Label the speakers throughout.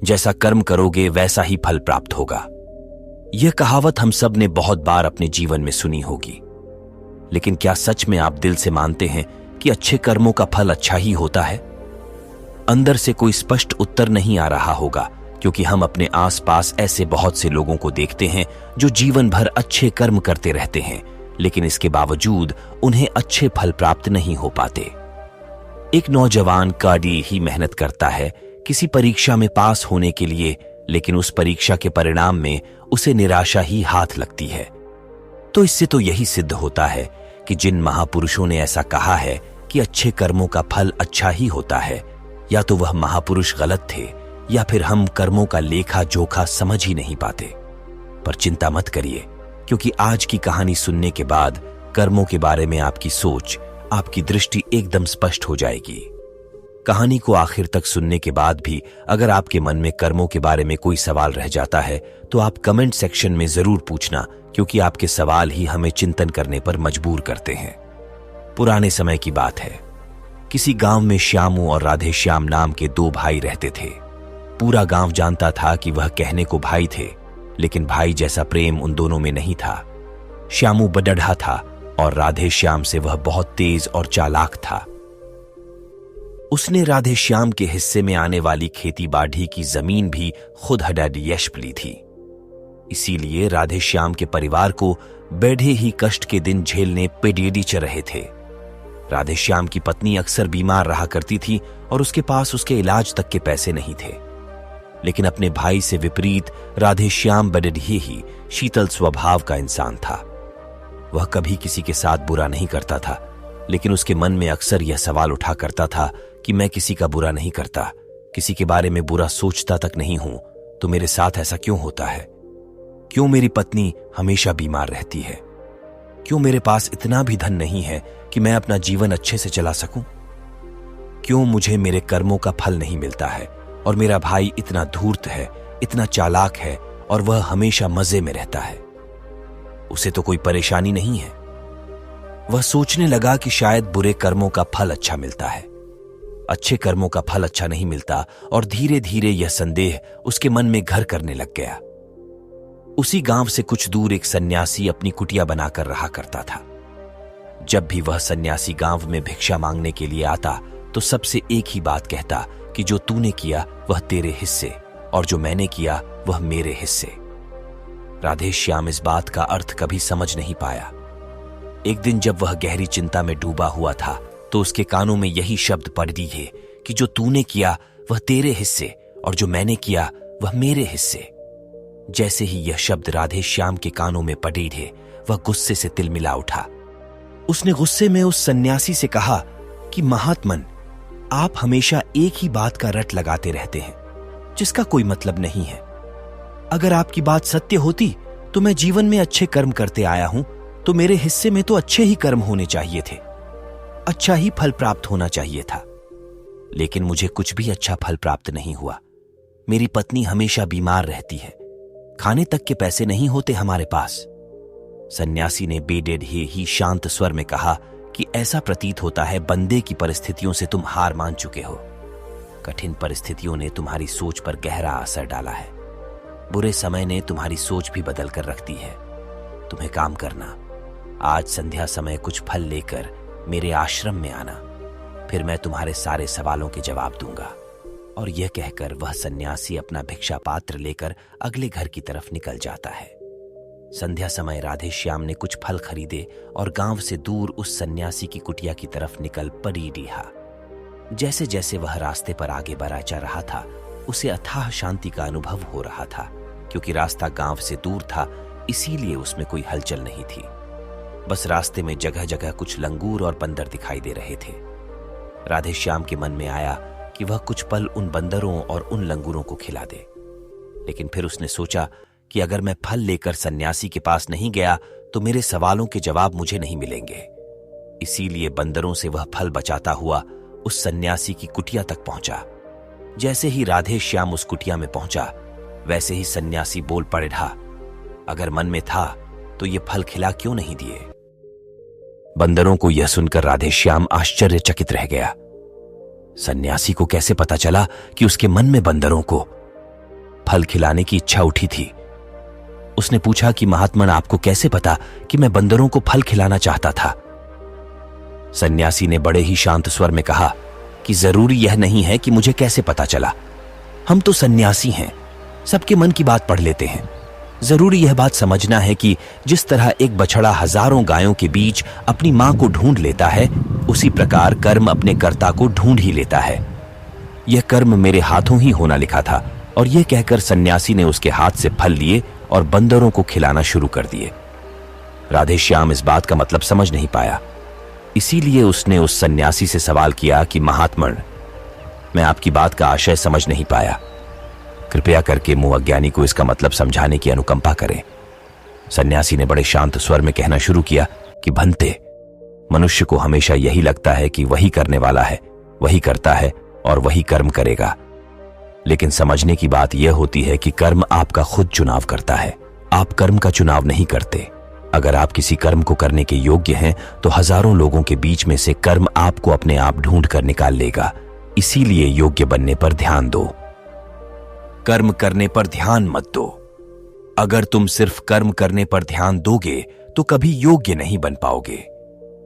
Speaker 1: जैसा कर्म करोगे वैसा ही फल प्राप्त होगा। यह कहावत हम सब ने बहुत बार अपने जीवन में सुनी होगी, लेकिन क्या सच में आप दिल से मानते हैं कि अच्छे कर्मों का फल अच्छा ही होता है? अंदर से कोई स्पष्ट उत्तर नहीं आ रहा होगा, क्योंकि हम अपने आसपास ऐसे बहुत से लोगों को देखते हैं जो जीवन भर अच्छे कर्म करते रहते हैं, लेकिन इसके बावजूद उन्हें अच्छे फल प्राप्त नहीं हो पाते। एक नौजवान कड़ी ही मेहनत करता है किसी परीक्षा में पास होने के लिए, लेकिन उस परीक्षा के परिणाम में उसे निराशा ही हाथ लगती है। तो इससे तो यही सिद्ध होता है कि जिन महापुरुषों ने ऐसा कहा है कि अच्छे कर्मों का फल अच्छा ही होता है, या तो वह महापुरुष गलत थे या फिर हम कर्मों का लेखा जोखा समझ ही नहीं पाते। पर चिंता मत करिए, क्योंकि आज की कहानी सुनने के बाद कर्मों के बारे में आपकी सोच, आपकी दृष्टि एकदम स्पष्ट हो जाएगी। कहानी को आखिर तक सुनने के बाद भी अगर आपके मन में कर्मों के बारे में कोई सवाल रह जाता है तो आप कमेंट सेक्शन में जरूर पूछना, क्योंकि आपके सवाल ही हमें चिंतन करने पर मजबूर करते हैं। पुराने समय की बात है। किसी गांव में श्यामू और राधे श्याम नाम के दो भाई रहते थे। पूरा गांव जानता था कि वह कहने को भाई थे, लेकिन भाई जैसा प्रेम उन दोनों में नहीं था। श्यामू बडढ़ा था और राधे श्याम से वह बहुत तेज और चालाक था। उसने राधे श्याम के हिस्से में आने वाली खेती बाड़ी की जमीन भी खुद हडैयश ली थी। इसीलिए राधे श्याम के परिवार को बेढ़े ही कष्ट के दिन झेलने पेडेडी च रहे थे। राधे श्याम की पत्नी अक्सर बीमार रहा करती थी और उसके पास उसके इलाज तक के पैसे नहीं थे। लेकिन अपने भाई से विपरीत राधे श्याम बड़े ही शीतल स्वभाव का इंसान था। वह कभी किसी के साथ बुरा नहीं करता था, लेकिन उसके मन में अक्सर यह सवाल उठा करता था कि मैं किसी का बुरा नहीं करता, किसी के बारे में बुरा सोचता तक नहीं हूं, तो मेरे साथ ऐसा क्यों होता है? क्यों मेरी पत्नी हमेशा बीमार रहती है? क्यों मेरे पास इतना भी धन नहीं है कि मैं अपना जीवन अच्छे से चला सकूं? क्यों मुझे मेरे कर्मों का फल नहीं मिलता है और मेरा भाई इतना धूर्त है, इतना चालाक है और वह हमेशा मजे में रहता है? उसे तो कोई परेशानी नहीं है। वह सोचने लगा कि शायद बुरे कर्मों का फल अच्छा मिलता है, अच्छे कर्मों का फल अच्छा नहीं मिलता, और धीरे धीरे यह संदेह उसके मन में घर करने लग गया। उसी गांव से कुछ दूर एक सन्यासी अपनी कुटिया बनाकर रहा करता था। जब भी वह सन्यासी गांव में भिक्षा मांगने के लिए आता तो सबसे एक ही बात कहता कि जो तूने किया वह तेरे हिस्से और जो मैंने किया वह मेरे हिस्से। राधे श्याम इस बात का अर्थ कभी समझ नहीं पाया। एक दिन जब वह गहरी चिंता में डूबा हुआ था तो उसके कानों में यही शब्द पड़ दिए कि जो तूने किया वह तेरे हिस्से और जो मैंने किया वह मेरे हिस्से। जैसे ही यह शब्द राधे श्याम के कानों में पड़े थे, वह गुस्से से तिलमिला उठा। उसने गुस्से में उस सन्यासी से कहा कि महात्मन, आप हमेशा एक ही बात का रट लगाते रहते हैं जिसका कोई मतलब नहीं है। अगर आपकी बात सत्य होती तो मैं जीवन में अच्छे कर्म करते आया हूं, तो मेरे हिस्से में तो अच्छे ही कर्म होने चाहिए थे, अच्छा ही फल प्राप्त होना चाहिए था। लेकिन मुझे कुछ भी अच्छा फल प्राप्त नहीं हुआ। मेरी पत्नी हमेशा बीमार रहती है, खाने तक के पैसे नहीं होते हमारे पास। सन्यासी ने बेडेड ही शांत स्वर में कहा कि ऐसा प्रतीत होता है बंदे की परिस्थितियों से तुम हार मान चुके हो। कठिन परिस्थितियों ने तुम्हारी सोच पर गहरा असर डाला है। बुरे समय ने तुम्हारी सोच भी बदल कर रख दी है। तुम्हें काम करना, आज संध्या समय कुछ फल लेकर मेरे आश्रम में आना, फिर मैं तुम्हारे सारे सवालों के जवाब दूंगा। और यह कहकर वह सन्यासी अपना भिक्षा पात्र लेकर अगले घर की तरफ निकल जाता है। संध्या समय राधे श्याम ने कुछ फल खरीदे और गांव से दूर उस सन्यासी की कुटिया की तरफ निकल पड़ी डीहा। जैसे जैसे वह रास्ते पर आगे बढ़ा जा रहा था, उसे अथाह शांति का अनुभव हो रहा था। क्योंकि रास्ता गांव से दूर था, इसीलिए उसमें कोई हलचल नहीं थी। बस रास्ते में जगह जगह कुछ लंगूर और बंदर दिखाई दे रहे थे। राधे श्याम के मन में आया कि वह कुछ पल उन बंदरों और उन लंगूरों को खिला दे। लेकिन फिर उसने सोचा कि अगर मैं फल लेकर सन्यासी के पास नहीं गया तो मेरे सवालों के जवाब मुझे नहीं मिलेंगे। इसीलिए बंदरों से वह फल बचाता हुआ उस सन्यासी की कुटिया तक पहुंचा। जैसे ही राधे श्याम उस कुटिया में पहुंचा, वैसे ही सन्यासी बोल पड़े, अगर मन में था तो ये फल खिला क्यों नहीं दिए? बंदरों को यह सुनकर राधे श्याम आश्चर्यचकित रह गया। सन्यासी को कैसे पता चला कि उसके मन में बंदरों को? फल खिलाने की इच्छा उठी थी। उसने पूछा कि महात्मन, आपको कैसे पता कि मैं बंदरों को फल खिलाना चाहता था? सन्यासी ने बड़े ही शांत स्वर में कहा कि जरूरी यह नहीं है कि मुझे कैसे पता चला। हम तो सन्यासी हैं, सबके मन की बात पढ़ लेते हैं। जरूरी यह बात समझना है कि जिस तरह एक बछड़ा हजारों गायों के बीच अपनी मां को ढूंढ लेता है, उसी प्रकार कर्म अपने कर्ता को ढूंढ ही लेता है। यह कर्म मेरे हाथों ही होना लिखा था। और यह कहकर सन्यासी ने उसके हाथ से फल लिए और बंदरों को खिलाना शुरू कर दिए। राधेश्याम इस बात का मतलब समझ नहीं पाया, इसीलिए उसने उस सन्यासी से सवाल किया कि महात्मन, मैं आपकी बात का आशय समझ नहीं पाया, कृपया करके मुंह अज्ञानी को इसका मतलब समझाने की अनुकंपा करें। सन्यासी ने बड़े शांत स्वर में कहना शुरू किया कि भंते, मनुष्य को हमेशा यही लगता है कि वही करने वाला है, वही करता है और वही कर्म करेगा। लेकिन समझने की बात यह होती है कि कर्म आपका खुद चुनाव करता है, आप कर्म का चुनाव नहीं करते। अगर आप किसी कर्म को करने के योग्य हैं तो हजारों लोगों के बीच में से कर्म आपको अपने आप ढूंढ कर निकाल लेगा। इसीलिए योग्य बनने पर ध्यान दो, कर्म करने पर ध्यान मत दो। अगर तुम सिर्फ कर्म करने पर ध्यान दोगे तो कभी योग्य नहीं बन पाओगे।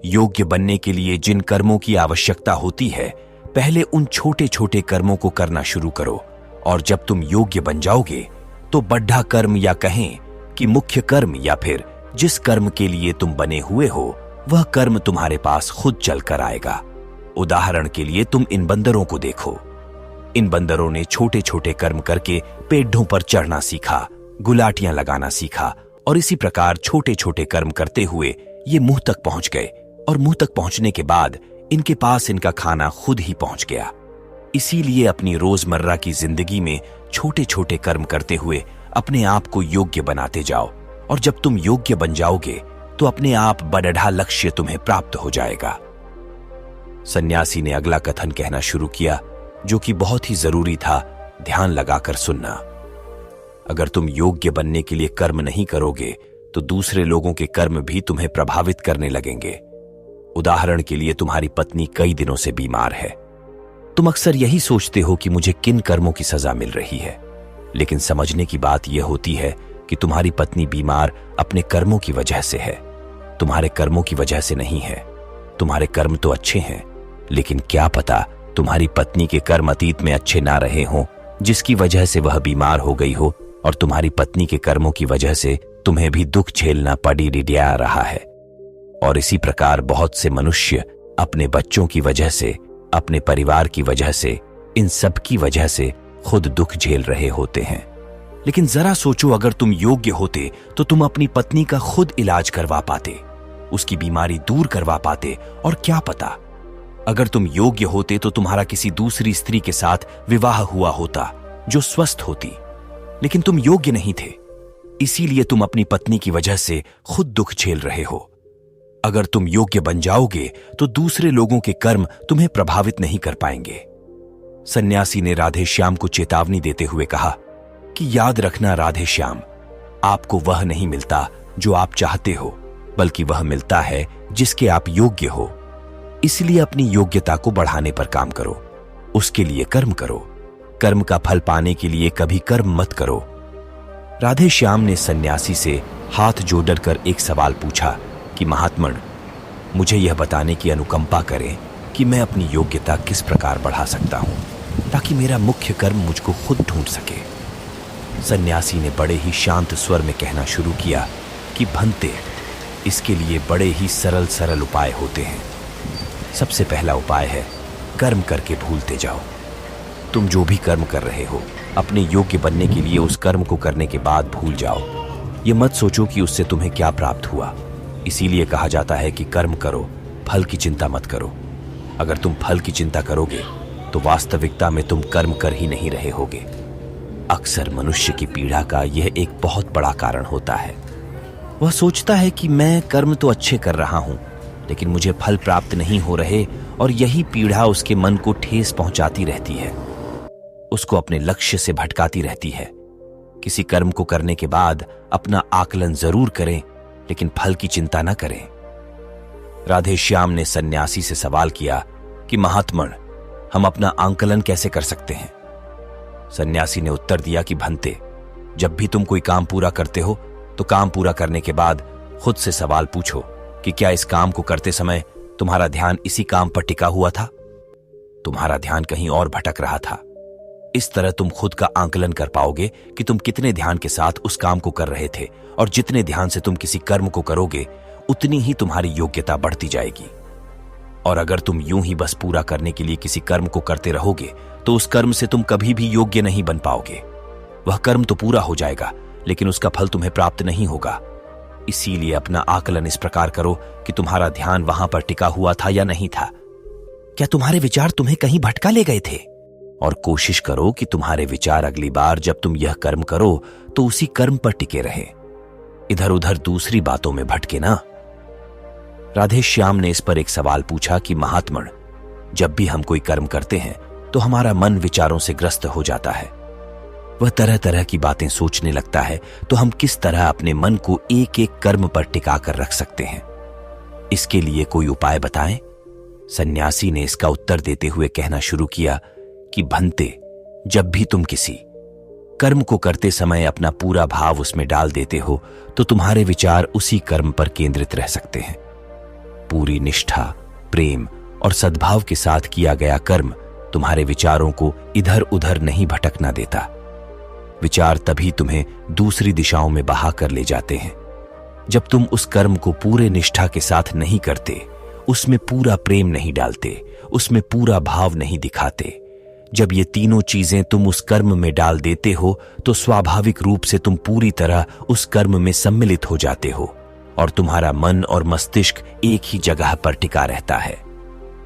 Speaker 1: योग्य बनने के लिए जिन कर्मों की आवश्यकता होती है, पहले उन छोटे छोटे कर्मों को करना शुरू करो, और जब तुम योग्य बन जाओगे तो बड्ढा कर्म या कहें कि मुख्य कर्म या फिर जिस कर्म के लिए तुम बने हुए हो, वह कर्म तुम्हारे पास खुद चल कर आएगा। उदाहरण के लिए तुम इन बंदरों को देखो। इन बंदरों ने छोटे छोटे कर्म करके पेड़ों पर चढ़ना सीखा, गुलाटियां लगाना सीखा, और इसी प्रकार छोटे छोटे कर्म करते हुए ये मुंह तक पहुंच गए, और मुंह तक पहुंचने के बाद इनके पास इनका खाना खुद ही पहुंच गया। इसीलिए अपनी रोजमर्रा की जिंदगी में छोटे छोटे कर्म करते हुए अपने आप को योग्य बनाते जाओ, और जब तुम योग्य बन जाओगे तो अपने आप बड़ढ़ा लक्ष्य तुम्हें प्राप्त हो जाएगा। सन्यासी ने अगला कथन कहना शुरू किया, जो कि बहुत ही जरूरी था ध्यान लगाकर सुनना। अगर तुम योग्य बनने के लिए कर्म नहीं करोगे तो दूसरे लोगों के कर्म भी तुम्हें प्रभावित करने लगेंगे। उदाहरण के लिए तुम्हारी पत्नी कई दिनों से बीमार है। तुम अक्सर यही सोचते हो कि मुझे किन कर्मों की सजा मिल रही है, लेकिन समझने की बात यह होती है कि तुम्हारी पत्नी बीमार अपने कर्मों की वजह से है, तुम्हारे कर्मों की वजह से नहीं है। तुम्हारे कर्म तो अच्छे हैं, लेकिन क्या पता तुम्हारी पत्नी के कर्म अतीत में अच्छे ना रहे हों, जिसकी वजह से वह बीमार हो गई हो, और तुम्हारी पत्नी के कर्मों की वजह से तुम्हें भी दुख झेलना पड़ी डिडिया रहा है। और इसी प्रकार बहुत से मनुष्य अपने बच्चों की वजह से, अपने परिवार की वजह से, इन सब की वजह से खुद दुख झेल रहे होते हैं। लेकिन जरा सोचो, अगर तुम योग्य होते तो तुम अपनी पत्नी का खुद इलाज करवा पाते, उसकी बीमारी दूर करवा पाते, और क्या पता अगर तुम योग्य होते तो तुम्हारा किसी दूसरी स्त्री के साथ विवाह हुआ होता जो स्वस्थ होती। लेकिन तुम योग्य नहीं थे, इसीलिए तुम अपनी पत्नी की वजह से खुद दुख झेल रहे हो। अगर तुम योग्य बन जाओगे तो दूसरे लोगों के कर्म तुम्हें प्रभावित नहीं कर पाएंगे। सन्यासी ने राधेश्याम को चेतावनी देते हुए कहा कि याद रखना राधेश्याम, आपको वह नहीं मिलता जो आप चाहते हो, बल्कि वह मिलता है जिसके आप योग्य हो। इसलिए अपनी योग्यता को बढ़ाने पर काम करो, उसके लिए कर्म करो। कर्म का फल पाने के लिए कभी कर्म मत करो। राधेश्याम ने सन्यासी से हाथ जोड़कर एक सवाल पूछा कि महात्मन, मुझे यह बताने की अनुकंपा करें कि मैं अपनी योग्यता किस प्रकार बढ़ा सकता हूं, ताकि मेरा मुख्य कर्म मुझको खुद ढूंढ सके। सन्यासी ने बड़े ही शांत स्वर में कहना शुरू किया कि भंते, इसके लिए बड़े ही सरल सरल उपाय होते हैं। सबसे पहला उपाय है कर्म करके भूलते जाओ। तुम जो भी कर्म कर रहे हो, अपने योग्य बनने के लिए उस कर्म को करने के बाद भूल जाओ। ये मत सोचो कि उससे तुम्हें क्या प्राप्त हुआ। इसीलिए कहा जाता है कि कर्म करो, फल की चिंता मत करो। अगर तुम फल की चिंता करोगे तो वास्तविकता में तुम कर्म कर ही नहीं रहे होगे। अक्सर मनुष्य की पीड़ा का यह एक बहुत बड़ा कारण होता है। वह सोचता है कि मैं कर्म तो अच्छे कर रहा हूं, लेकिन मुझे फल प्राप्त नहीं हो रहे, और यही पीड़ा उसके मन को ठेस पहुंचाती रहती है, उसको अपने लक्ष्य से भटकाती रहती है। किसी कर्म को करने के बाद अपना आकलन जरूर करें, लेकिन फल की चिंता न करें। राधेश्याम ने सन्यासी से सवाल किया कि महात्मन, हम अपना आकलन कैसे कर सकते हैं? सन्यासी ने उत्तर दिया कि भंते, जब भी तुम कोई काम पूरा करते हो तो काम पूरा करने के बाद खुद से सवाल पूछो कि क्या इस काम को करते समय तुम्हारा ध्यान इसी काम पर टिका हुआ था? तुम्हारा ध्यान कहीं और भटक रहा था। इस तरह तुम खुद का आंकलन कर पाओगे कि तुम कितने ध्यान के साथ उस काम को कर रहे थे, और जितने ध्यान से तुम किसी कर्म को करोगे उतनी ही तुम्हारी योग्यता बढ़ती जाएगी। और अगर तुम यूं ही बस पूरा करने के लिए किसी कर्म को करते रहोगे तो उस कर्म से तुम कभी भी योग्य नहीं बन पाओगे। वह कर्म तो पूरा हो जाएगा लेकिन उसका फल तुम्हें प्राप्त नहीं होगा। इसीलिए अपना आकलन इस प्रकार करो कि तुम्हारा ध्यान वहां पर टिका हुआ था या नहीं था। क्या तुम्हारे विचार तुम्हें कहीं भटका ले गए थे? और कोशिश करो कि तुम्हारे विचार अगली बार जब तुम यह कर्म करो तो उसी कर्म पर टिके रहे, इधर उधर दूसरी बातों में भटके ना। राधे श्याम ने इस पर एक सवाल पूछा कि महात्मन, जब भी हम कोई कर्म करते हैं तो हमारा मन विचारों से ग्रस्त हो जाता है। वह तरह तरह की बातें सोचने लगता है, तो हम किस तरह अपने मन को एक एक कर्म पर टिका कर रख सकते हैं? इसके लिए कोई उपाय बताएं? सन्यासी ने इसका उत्तर देते हुए कहना शुरू किया कि भंते, जब भी तुम किसी कर्म को करते समय अपना पूरा भाव उसमें डाल देते हो तो तुम्हारे विचार उसी कर्म पर केंद्रित रह सकते हैं। पूरी निष्ठा, प्रेम और सद्भाव के साथ किया गया कर्म तुम्हारे विचारों को इधर उधर नहीं भटकना देता। विचार तभी तुम्हें दूसरी दिशाओं में बहा कर ले जाते हैं जब तुम उस कर्म को पूरे निष्ठा के साथ नहीं करते, उसमें पूरा प्रेम नहीं डालते, उसमें पूरा भाव नहीं दिखाते। जब ये तीनों चीजें तुम उस कर्म में डाल देते हो तो स्वाभाविक रूप से तुम पूरी तरह उस कर्म में सम्मिलित हो जाते हो और तुम्हारा मन और मस्तिष्क एक ही जगह पर टिका रहता है।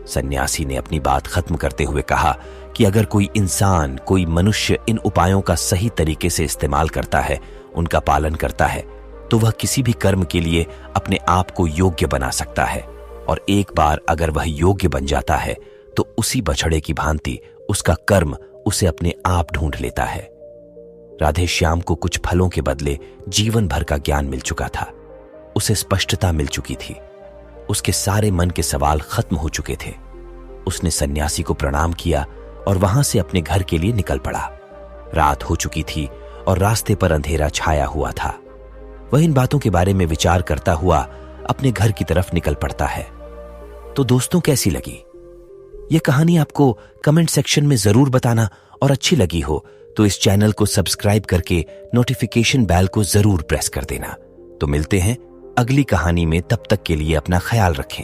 Speaker 1: सन्यासी ने अपनी बात खत्म करते हुए कहा कि अगर कोई इंसान, कोई मनुष्य इन उपायों का सही तरीके से इस्तेमाल करता है, उनका पालन करता है, तो वह किसी भी कर्म के लिए अपने आप को योग्य बना सकता है। और एक बार अगर वह योग्य बन जाता है तो उसी बछड़े की भांति उसका कर्म उसे अपने आप ढूंढ लेता है। राधे श्याम को कुछ फलों के बदले जीवन भर का ज्ञान मिल चुका था। उसे स्पष्टता मिल चुकी थी। उसके सारे मन के सवाल खत्म हो चुके थे। उसने सन्यासी को प्रणाम किया और वहां से अपने घर के लिए निकल पड़ा। रात हो चुकी थी और रास्ते पर अंधेरा छाया हुआ था। वह इन बातों के बारे में विचार करता हुआ अपने घर की तरफ निकल पड़ता है। तो दोस्तों, कैसी लगी यह कहानी? आपको कमेंट सेक्शन में जरूर बताना, और अच्छी लगी हो तो इस चैनल को सब्सक्राइब करके नोटिफिकेशन बेल को जरूर प्रेस कर देना। तो मिलते हैं अगली कहानी में, तब तक के लिए अपना ख्याल रखें।